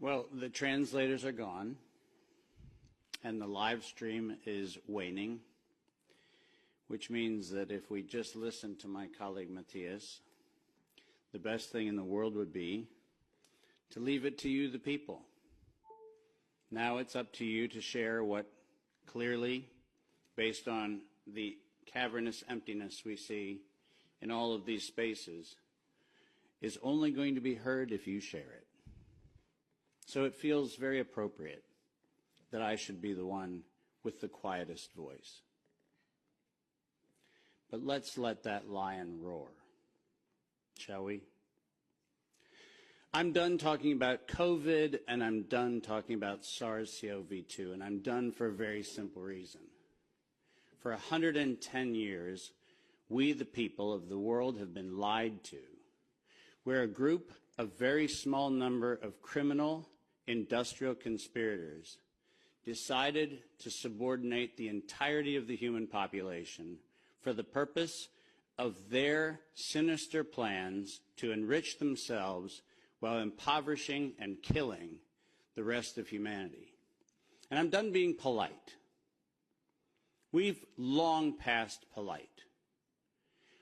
Well, the translators are gone, and the live stream is waning, which means that if we just listen to my colleague Matthias, the best thing in the world would be to leave it to you, the people. Now it's up to you to share what clearly, based on the cavernous emptiness we see in all of these spaces, is only going to be heard if you share it. So it feels very appropriate that I should be the one with the quietest voice. But let's let that lion roar, shall we? I'm done talking about COVID, and I'm done talking about SARS-CoV-2, and I'm done for a very simple reason. For 110 years, we, the people of the world, have been lied to. We're a group, a very small number of criminal, industrial conspirators decided to subordinate the entirety of the human population for the purpose of their sinister plans to enrich themselves while impoverishing and killing the rest of humanity. And I'm done being polite. We've long passed polite.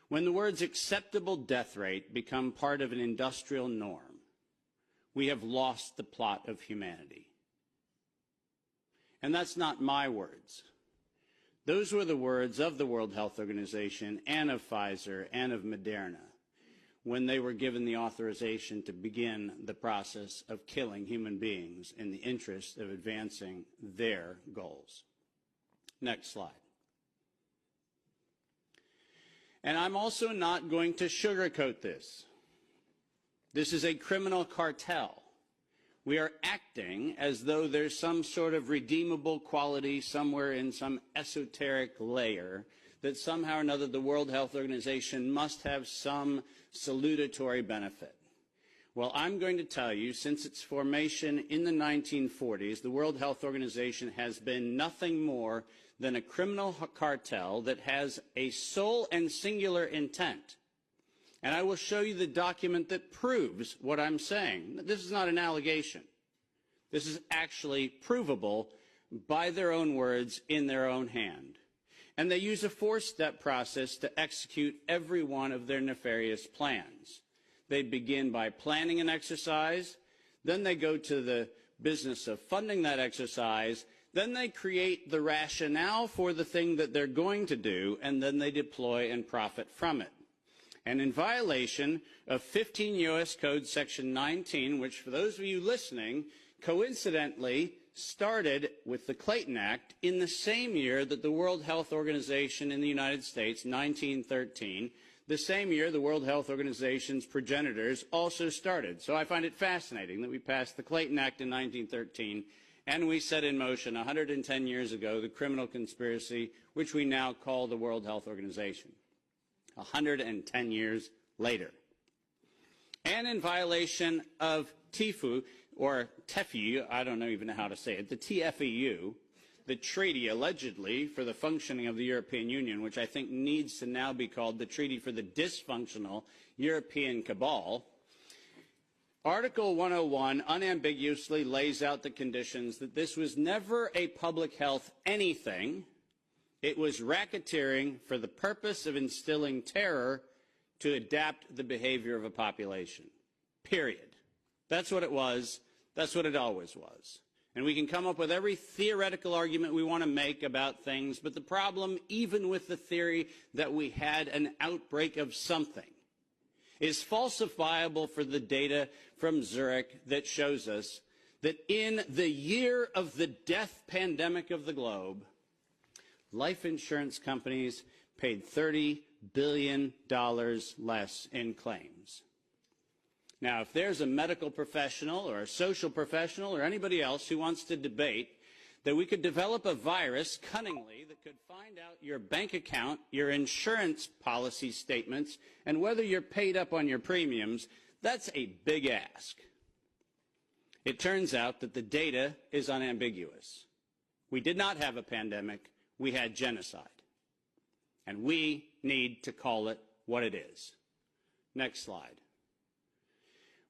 When the words acceptable death rate become part of an industrial norm, we have lost the plot of humanity. And that's not my words. Those were the words of the World Health Organization and of Pfizer and of Moderna when they were given the authorization to begin the process of killing human beings in the interest of advancing their goals. Next slide. And I'm also not going to sugarcoat this. This is a criminal cartel. We are acting as though there's some sort of redeemable quality somewhere in some esoteric layer that somehow or another the World Health Organization must have some salutatory benefit. Well, I'm going to tell you, since its formation in the 1940s, the World Health Organization has been nothing more than a criminal cartel that has a sole and singular intent. And I will show you the document that proves what I'm saying. This is not an allegation. This is actually provable by their own words in their own hand. And they use a four-step process to execute every one of their nefarious plans. They begin by planning an exercise, then they go to the business of funding that exercise, then they create the rationale for the thing that they're going to do, and then they deploy and profit from it. And in violation of 15 U.S. Code Section 19, which for those of you listening, coincidentally started with the Clayton Act in the same year that the World Health Organization in the United States, 1913, the same year the World Health Organization's progenitors also started. So I find it fascinating that we passed the Clayton Act in 1913 and we set in motion 110 years ago the criminal conspiracy which we now call the World Health Organization. 110 years later. And in violation of TIFU, or TEFEU, I don't even know how to say it, the TFEU, the treaty allegedly for the functioning of the European Union, which I think needs to now be called the Treaty for the Dysfunctional European Cabal, Article 101 unambiguously lays out the conditions that this was never a public health anything. It was racketeering for the purpose of instilling terror to adapt the behavior of a population. Period. That's what it was. That's what it always was. And we can come up with every theoretical argument we want to make about things, but the problem, even with the theory that we had an outbreak of something, is falsifiable for the data from Zurich that shows us that in the year of the death pandemic of the globe, life insurance companies paid $30 billion less in claims. Now, if there's a medical professional or a social professional or anybody else who wants to debate that we could develop a virus cunningly that could find out your bank account, your insurance policy statements, and whether you're paid up on your premiums, that's a big ask. It turns out that the data is unambiguous. We did not have a pandemic. We had genocide. And we need to call it what it is. Next slide.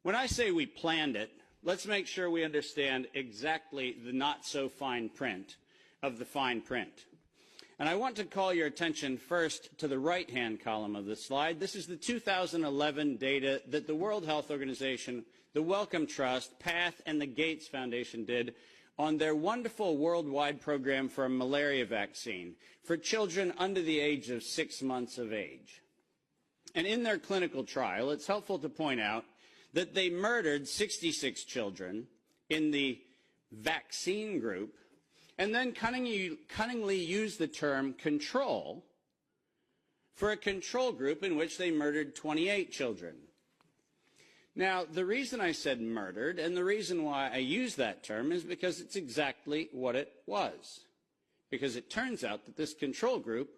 When I say we planned it, let's make sure we understand exactly the not-so-fine print of the fine print. And I want to call your attention first to the right-hand column of this slide. This is the 2011 data that the World Health Organization, the Wellcome Trust, PATH, and the Gates Foundation did on their wonderful worldwide program for a malaria vaccine for children under the age of 6 months of age. And in their clinical trial, it's helpful to point out that they murdered 66 children in the vaccine group and then cunningly used the term control for a control group in which they murdered 28 children. Now, the reason I said murdered and the reason why I use that term is because it's exactly what it was. Because it turns out that this control group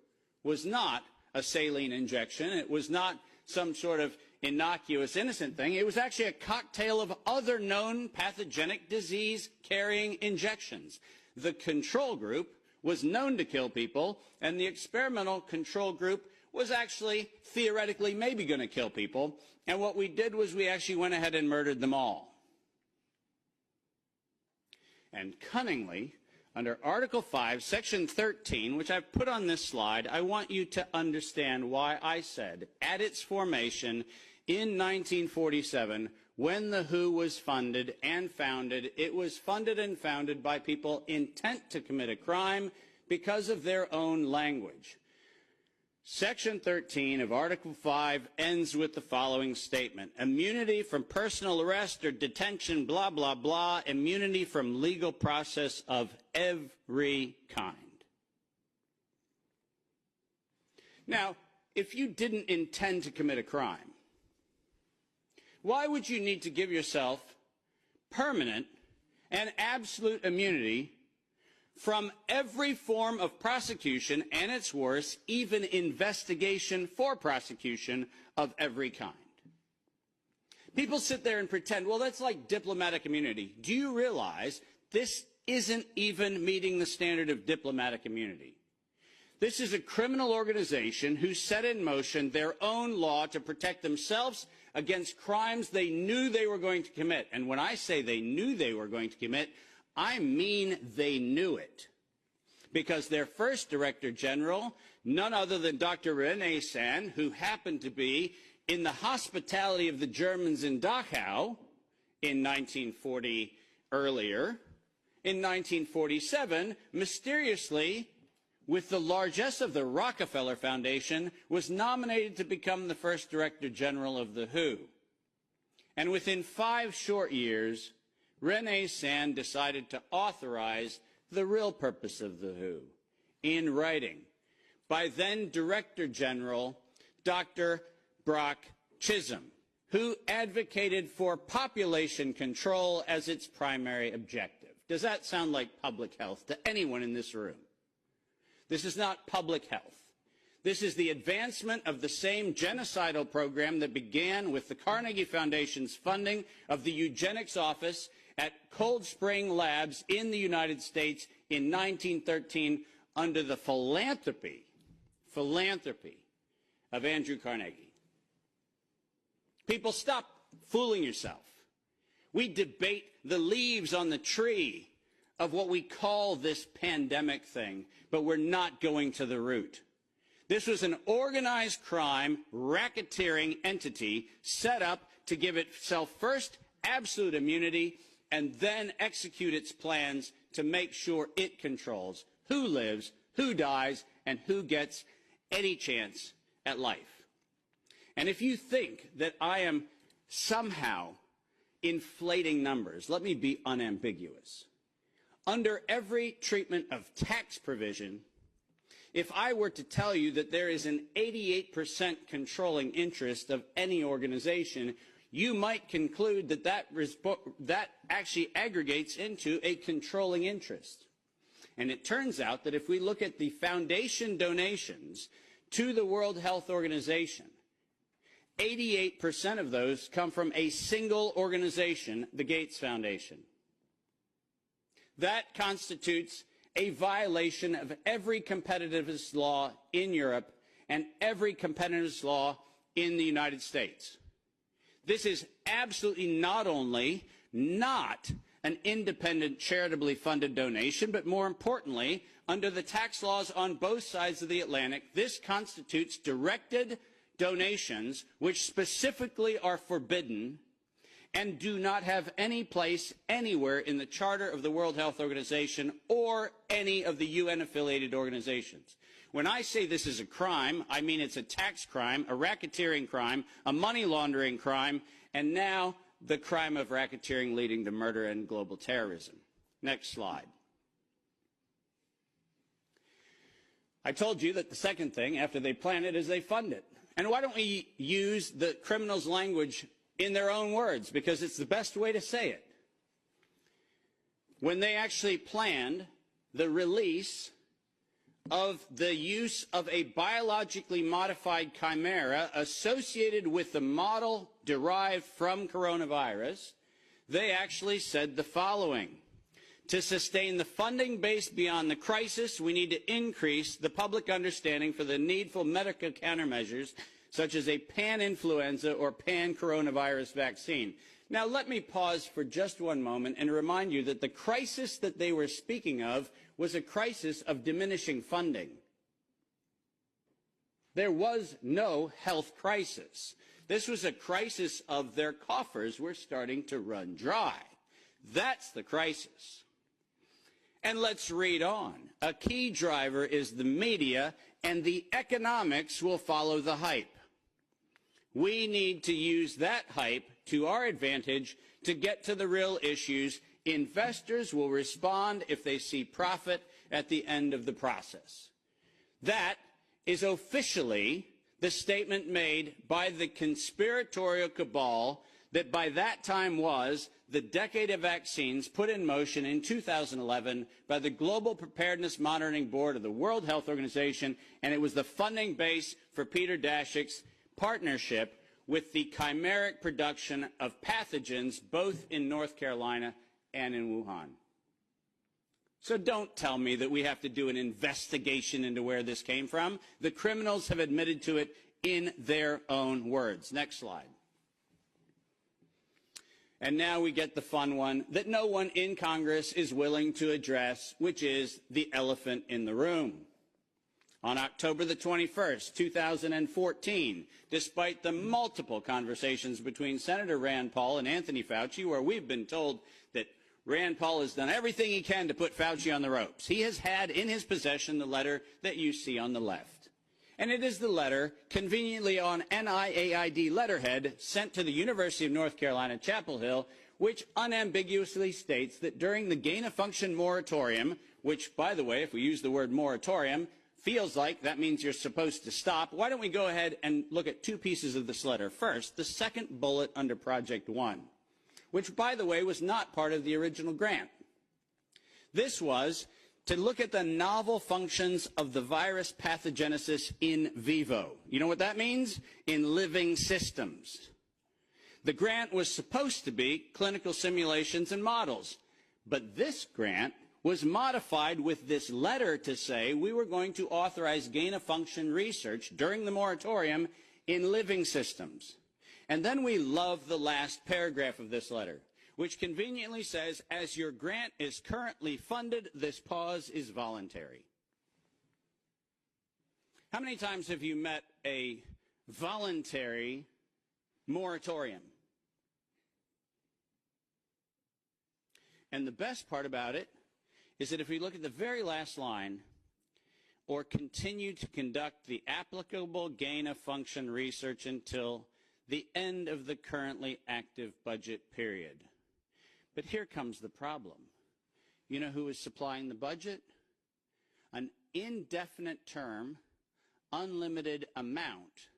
was not a saline injection. It was not some sort of innocuous, innocent thing. It was actually a cocktail of other known pathogenic disease-carrying injections. The control group was known to kill people, and the experimental control group was actually theoretically maybe going to kill people. And what we did was we actually went ahead and murdered them all. And cunningly, under Article 5, Section 13, which I've put on this slide, I want you to understand why I said, at its formation in 1947, when the WHO was funded and founded, it was funded and founded by people intent to commit a crime because of their own language. Section 13 of Article 5 ends with the following statement: immunity from personal arrest or detention, blah, blah, blah, immunity from legal process of every kind. Now, if you didn't intend to commit a crime, why would you need to give yourself permanent and absolute immunity from every form of prosecution, and its worse, even investigation for prosecution of every kind? People sit there and pretend, well, that's like diplomatic immunity. Do you realize this isn't even meeting the standard of diplomatic immunity? This is a criminal organization who set in motion their own law to protect themselves against crimes they knew they were going to commit. And when I say they knew they were going to commit, I mean they knew it. Because their first Director General, none other than Dr. René Sand, who happened to be in the hospitality of the Germans in Dachau in 1940 earlier, in 1947, mysteriously, with the largesse of the Rockefeller Foundation, was nominated to become the first Director General of the WHO. And within 5 short years, René Sand decided to authorize the real purpose of the WHO in writing by then Director General Dr. Brock Chisholm, who advocated for population control as its primary objective. Does that sound like public health to anyone in this room? This is not public health. This is the advancement of the same genocidal program that began with the Carnegie Foundation's funding of the eugenics office at Cold Spring Labs in the United States in 1913 under the philanthropy of Andrew Carnegie. People, stop fooling yourself. We debate the leaves on the tree of what we call this pandemic thing, but we're not going to the root. This was an organized crime, racketeering entity set up to give itself first absolute immunity and then execute its plans to make sure it controls who lives, who dies, and who gets any chance at life. And if you think that I am somehow inflating numbers, let me be unambiguous. Under every treatment of tax provision, if I were to tell you that there is an 88% controlling interest of any organization, you might conclude that that actually aggregates into a controlling interest. And it turns out that if we look at the foundation donations to the World Health Organization, 88% of those come from a single organization, the Gates Foundation. That constitutes a violation of every competitiveness law in Europe and every competitiveness law in the United States. This is absolutely not only not an independent, charitably funded donation, but more importantly, under the tax laws on both sides of the Atlantic, this constitutes directed donations which specifically are forbidden and do not have any place anywhere in the Charter of the World Health Organization or any of the UN-affiliated organizations. When I say this is a crime, I mean it's a tax crime, a racketeering crime, a money laundering crime, and now the crime of racketeering leading to murder and global terrorism. Next slide. I told you that the second thing after they plan it is they fund it. And why don't we use the criminals' language in their own words, because it's the best way to say it. When they actually planned the release of the use of a biologically modified chimera associated with the model derived from coronavirus, they actually said the following: to sustain the funding base beyond the crisis, we need to increase the public understanding for the needful medical countermeasures such as a pan-influenza or pan-coronavirus vaccine. Now, let me pause for just one moment and remind you that the crisis that they were speaking of was a crisis of diminishing funding. There was no health crisis. This was a crisis of their coffers were starting to run dry. That's the crisis. And let's read on. A key driver is the media, and the economics will follow the hype. We need to use that hype to our advantage to get to the real issues. Investors will respond if they see profit at the end of the process. That is officially the statement made by the conspiratorial cabal that by that time was the decade of vaccines put in motion in 2011 by the Global Preparedness Monitoring Board of the World Health Organization, and it was the funding base for Peter Daszak's partnership with the chimeric production of pathogens both in North Carolina and in Wuhan. So don't tell me that we have to do an investigation into where this came from. The criminals have admitted to it in their own words. Next slide. And now we get the fun one that no one in Congress is willing to address, which is the elephant in the room. On October the 21st, 2014, despite the multiple conversations between Senator Rand Paul and Anthony Fauci, where we've been told that Rand Paul has done everything he can to put Fauci on the ropes, he has had in his possession the letter that you see on the left. And it is the letter conveniently on NIAID letterhead sent to the University of North Carolina, Chapel Hill, which unambiguously states that during the gain-of-function moratorium, which, by the way, if we use the word moratorium, feels like that means you're supposed to stop. Why don't we go ahead and look at two pieces of this letter. First, the second bullet under Project 1, which, by the way, was not part of the original grant. This was to look at the novel functions of the virus pathogenesis in vivo. You know what that means? In living systems. The grant was supposed to be clinical simulations and models, but this grant was modified with this letter to say we were going to authorize gain-of-function research during the moratorium in living systems. And then we love the last paragraph of this letter, which conveniently says, as your grant is currently funded, this pause is voluntary. How many times have you met a voluntary moratorium? And the best part about it is that if we look at the very last line, or continue to conduct the applicable gain-of-function research until the end of the currently active budget period. But here comes the problem. You know who is supplying the budget? An indefinite term, unlimited amount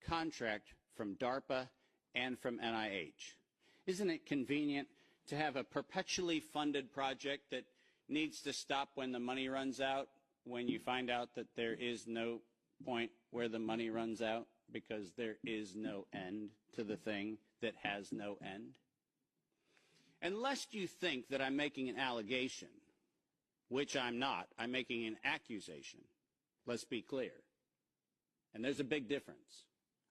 contract from DARPA and from NIH. Isn't it convenient to have a perpetually funded project that needs to stop when the money runs out, when you find out that there is no point where the money runs out because there is no end to the thing that has no end? Unless you think that I'm making an allegation, which I'm not, I'm making an accusation. Let's be clear. And there's a big difference.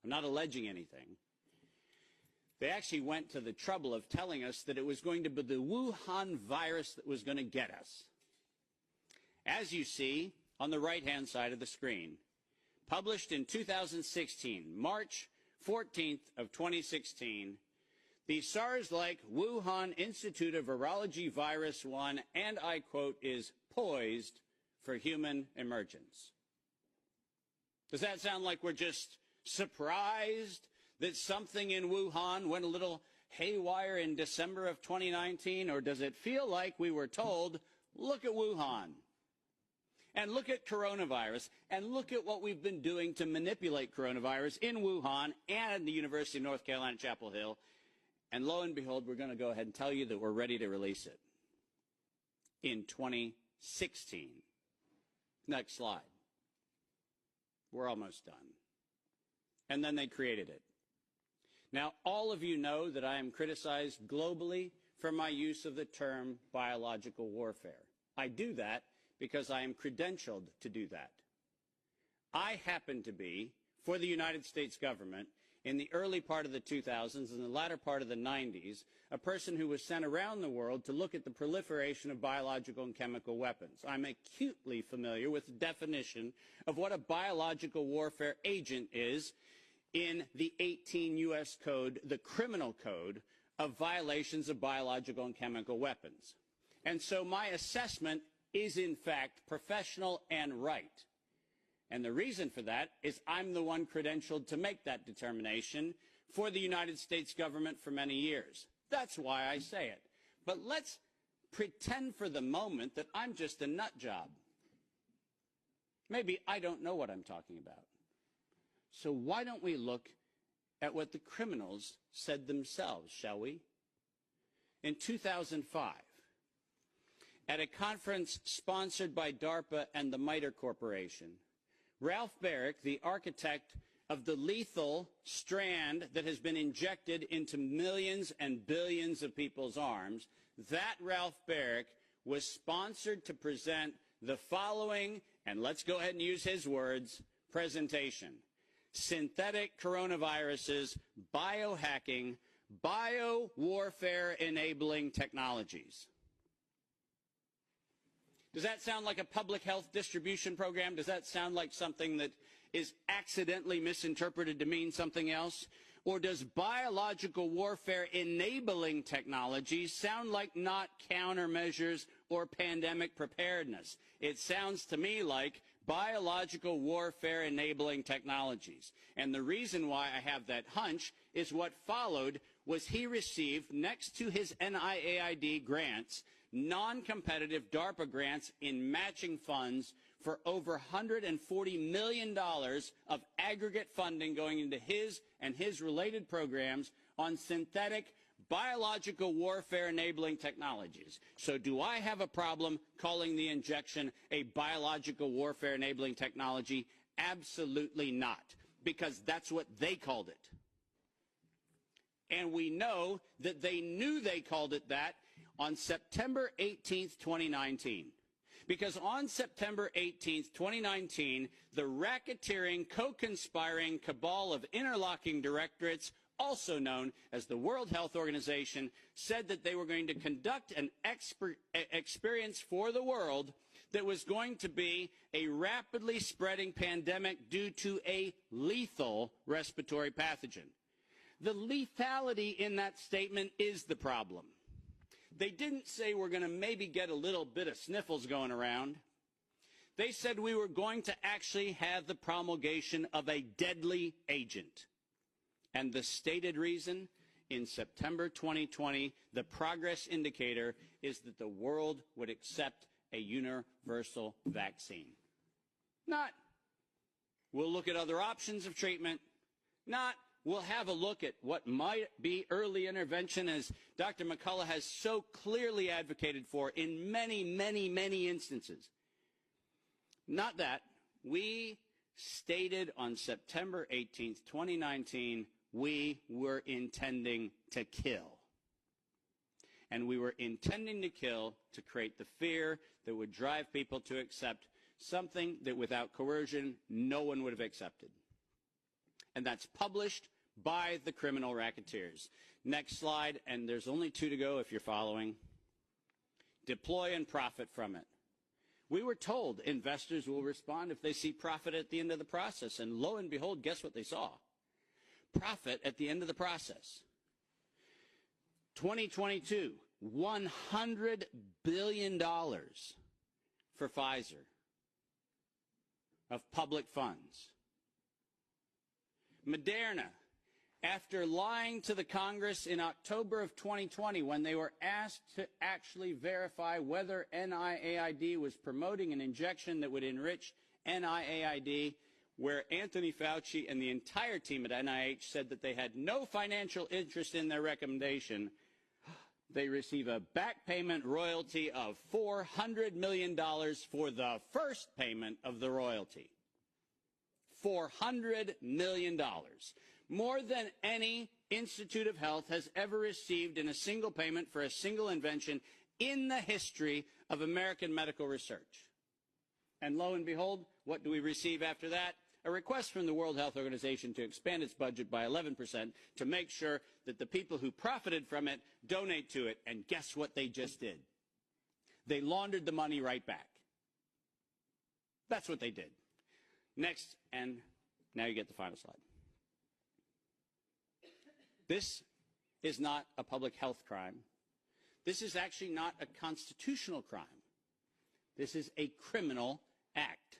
I'm not alleging anything. They actually went to the trouble of telling us that it was going to be the Wuhan virus that was going to get us. As you see on the right-hand side of the screen, published in 2016, March 14th of 2016, the SARS-like Wuhan Institute of Virology Virus 1, and I quote, is poised for human emergence. Does that sound like we're just surprised that something in Wuhan went a little haywire in December of 2019? Or does it feel like we were told, look at Wuhan, and look at coronavirus, and look at what we've been doing to manipulate coronavirus in Wuhan and the University of North Carolina, Chapel Hill, and lo and behold, we're going to go ahead and tell you that we're ready to release it in 2016. Next slide. We're almost done. And then they created it. Now, all of you know that I am criticized globally for my use of the term biological warfare. I do that because I am credentialed to do that. I happen to be, for the United States government, in the early part of the 2000s and the latter part of the 90s, a person who was sent around the world to look at the proliferation of biological and chemical weapons. I'm acutely familiar with the definition of what a biological warfare agent is in the 18 U.S. Code, the criminal code of violations of biological and chemical weapons. And so my assessment is, in fact, professional and right. And the reason for that is I'm the one credentialed to make that determination for the United States government for many years. That's why I say it. But let's pretend for the moment that I'm just a nut job. Maybe I don't know what I'm talking about. So why don't we look at what the criminals said themselves, shall we? In 2005, at a conference sponsored by DARPA and the MITRE Corporation, Ralph Barrick, the architect of the lethal strand that has been injected into millions and billions of people's arms, that Ralph Barrick was sponsored to present the following, and let's go ahead and use his words, presentation: synthetic coronaviruses, biohacking, bio-warfare enabling technologies. Does that sound like a public health distribution program? Does that sound like something that is accidentally misinterpreted to mean something else? Or does biological warfare enabling technologies sound like not countermeasures or pandemic preparedness? It sounds to me like biological warfare enabling technologies. And the reason why I have that hunch is what followed was he received, next to his NIAID grants, non-competitive DARPA grants in matching funds for over $140 million of aggregate funding going into his and his related programs on synthetic biological warfare enabling technologies. So do I have a problem calling the injection a biological warfare enabling technology? Absolutely not, because that's what they called it. And we know that they knew they called it that on September 18th, 2019. Because on September 18th, 2019, the racketeering, co-conspiring cabal of interlocking directorates, also known as the World Health Organization, said that they were going to conduct an experience for the world that was going to be a rapidly spreading pandemic due to a lethal respiratory pathogen. The lethality in that statement is the problem. They didn't say we're going to maybe get a little bit of sniffles going around. They said we were going to actually have the promulgation of a deadly agent. And the stated reason, in September 2020, the progress indicator is that the world would accept a universal vaccine. Not, we'll look at other options of treatment. Not, we'll have a look at what might be early intervention, as Dr. McCullough has so clearly advocated for in many, many, many instances. Not that. We stated on September 18th, 2019, we were intending to kill. And we were intending to kill to create the fear that would drive people to accept something that without coercion, no one would have accepted. And that's published by the criminal racketeers. Next slide, and there's only 2 to go if you're following. Deploy and profit from it. We were told investors will respond if they see profit at the end of the process, and lo and behold, guess what they saw? Profit at the end of the process. 2022, $100 billion for Pfizer of public funds. Moderna, after lying to the Congress in October of 2020 when they were asked to actually verify whether NIAID was promoting an injection that would enrich NIAID, where Anthony Fauci and the entire team at NIH said that they had no financial interest in their recommendation, they receive a back payment royalty of $400 million for the first payment of the royalty. $400 million. More than any Institute of Health has ever received in a single payment for a single invention in the history of American medical research. And lo and behold, what do we receive after that? A request from the World Health Organization to expand its budget by 11% to make sure that the people who profited from it donate to it. And guess what they just did? They laundered the money right back. That's what they did. Next, and now you get the final slide. This is not a public health crime. This is actually not a constitutional crime. This is a criminal act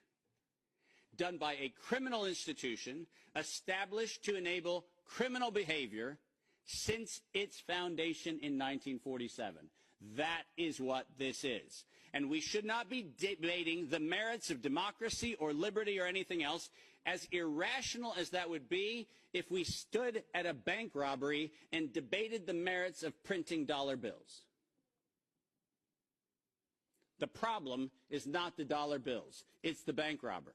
done by a criminal institution established to enable criminal behavior since its foundation in 1947. That is what this is. And we should not be debating the merits of democracy or liberty or anything else, as irrational as that would be if we stood at a bank robbery and debated the merits of printing dollar bills. The problem is not the dollar bills. It's the bank robber.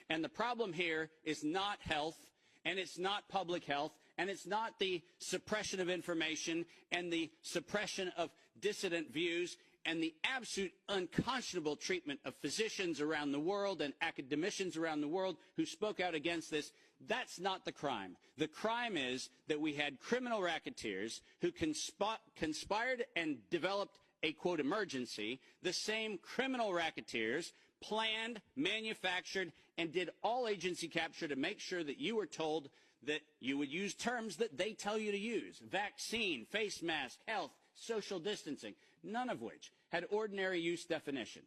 And the problem here is not health, and it's not public health, and it's not the suppression of information and the suppression of dissident views and the absolute unconscionable treatment of physicians around the world and academicians around the world who spoke out against this. That's not the crime. The crime is that we had criminal racketeers who conspired and developed a, quote, emergency. The same criminal racketeers planned, manufactured, and did all agency capture to make sure that you were told that you would use terms that they tell you to use. Vaccine, face mask, health, social distancing, none of which had ordinary use definition.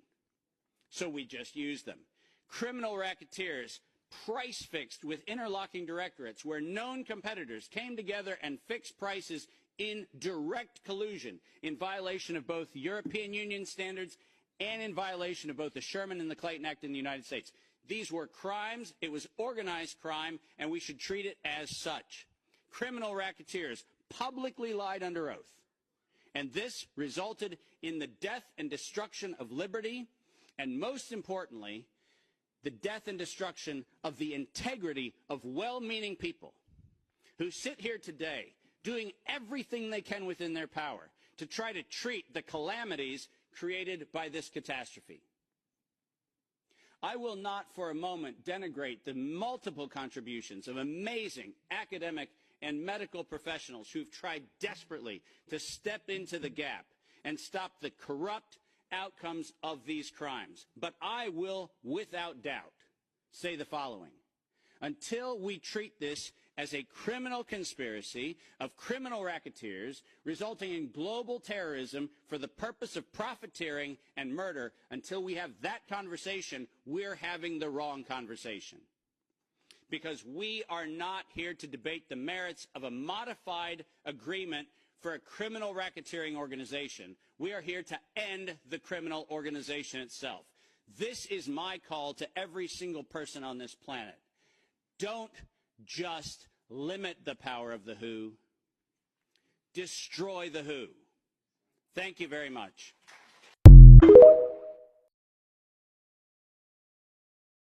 So we just used them. Criminal racketeers price fixed with interlocking directorates where known competitors came together and fixed prices in direct collusion in violation of both European Union standards and in violation of both the Sherman and the Clayton Act in the United States. These were crimes. It was organized crime, and we should treat it as such. Criminal racketeers publicly lied under oath, and this resulted in the death and destruction of liberty, and most importantly, the death and destruction of the integrity of well-meaning people who sit here today doing everything they can within their power to try to treat the calamities created by this catastrophe. I will not for a moment denigrate the multiple contributions of amazing academic and medical professionals who've tried desperately to step into the gap and stop the corrupt outcomes of these crimes. But I will, without doubt, say the following. Until we treat this as a criminal conspiracy of criminal racketeers resulting in global terrorism for the purpose of profiteering and murder, until we have that conversation, we're having the wrong conversation. Because we are not here to debate the merits of a modified agreement for a criminal racketeering organization. We are here to end the criminal organization itself. This is my call to every single person on this planet. Don't just limit the power of the WHO. Destroy the WHO. Thank you very much.